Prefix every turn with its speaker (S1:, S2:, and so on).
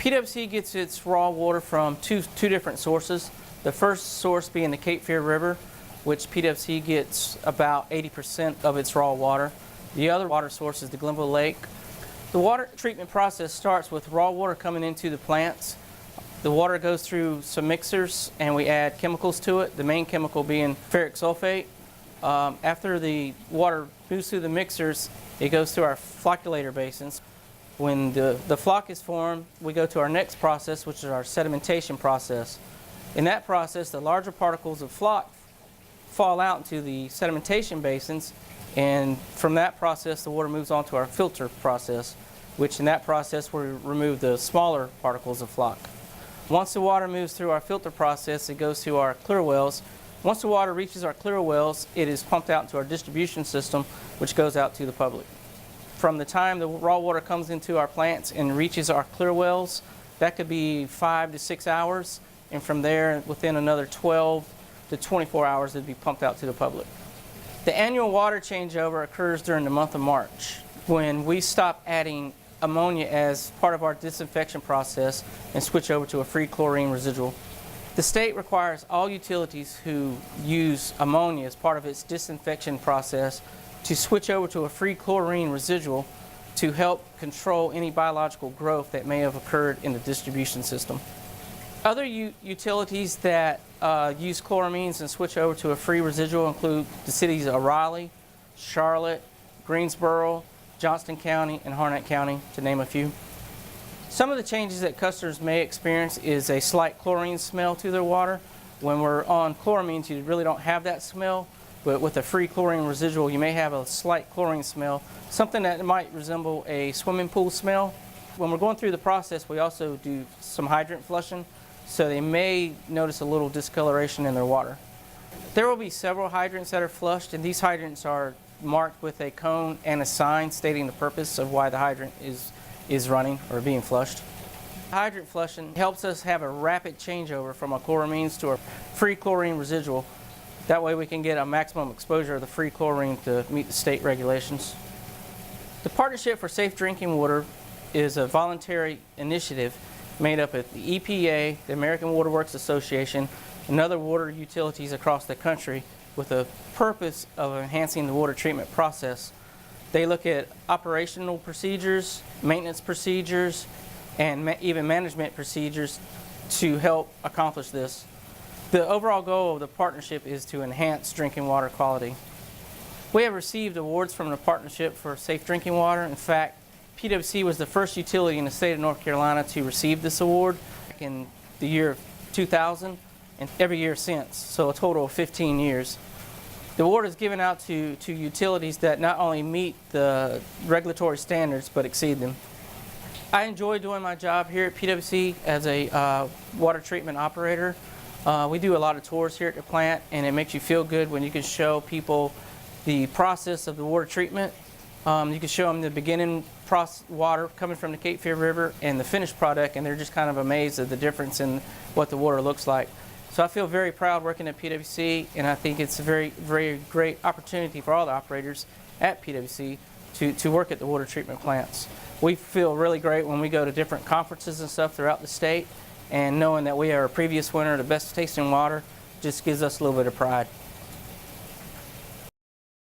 S1: PWC gets its raw water from two different sources. The first source being the Cape Fear River, which PWC gets about 80% of its raw water. The other water source is the Glenville Lake. The water treatment process starts with raw water coming into the plants. The water goes through some mixers and we add chemicals to it, the main chemical being ferric sulfate. After the water moves through the mixers, it goes through our flocculator basins. When the flock is formed, we go to our next process, which is our sedimentation process. In that process, the larger particles of flock fall out into the sedimentation basins, and from that process, the water moves on to our filter process, which in that process, we remove the smaller particles of flock. Once the water moves through our filter process, it goes to our clear wells. Once the water reaches our clear wells, it is pumped out into our distribution system, which goes out to the public. From the time the raw water comes into our plants and reaches our clear wells, that could be 5 to 6 hours, and from there, within another 12 to 24 hours, it'd be pumped out to the public. The annual water changeover occurs during the month of March, when we stop adding ammonia as part of our disinfection process and switch over to a free chlorine residual. The state requires all utilities who use ammonia as part of its disinfection process to switch over to a free chlorine residual to help control any biological growth that may have occurred in the distribution system. Other utilities that use chloramines and switch over to a free residual include the cities of Raleigh, Charlotte, Greensboro, Johnston County, and Harnett County, to name a few. Some of the changes that customers may experience is a slight chlorine smell to their water. When we're on chloramines, you really don't have that smell. But with a free chlorine residual, you may have a slight chlorine smell, something that might resemble a swimming pool smell. When we're going through the process, we also do some hydrant flushing, so they may notice a little discoloration in their water. There will be several hydrants that are flushed, and these hydrants are marked with a cone and a sign stating the purpose of why the hydrant is running or being flushed. Hydrant flushing helps us have a rapid changeover from a chloramines to a free chlorine residual. That way we can get a maximum exposure of the free chlorine to meet the state regulations. The Partnership for Safe Drinking Water is a voluntary initiative made up of the EPA, the American Water Works Association, and other water utilities across the country with the purpose of enhancing the water treatment process. They look at operational procedures, maintenance procedures, and even management procedures to help accomplish this. The overall goal of the partnership is to enhance drinking water quality. We have received awards from the Partnership for Safe Drinking Water. In fact, PWC was the first utility in the state of North Carolina to receive this award back in the year 2000 and every year since, so a total of 15 years. The award is given out to utilities that not only meet the regulatory standards but exceed them. I enjoy doing my job here at PWC as a water treatment operator. We do a lot of tours here at the plant, and it makes you feel good when you can show people the process of the water treatment. You can show them the beginning water coming from the Cape Fear River and the finished product, and they're just kind of amazed at the difference in what the water looks like. So I feel very proud working at PWC, and I think it's a very, very great opportunity for all the operators at PWC to work at the water treatment plants. We feel really great when we go to different conferences and stuff throughout the state, and knowing that we are a previous winner of the best tasting water just gives us a little bit of pride.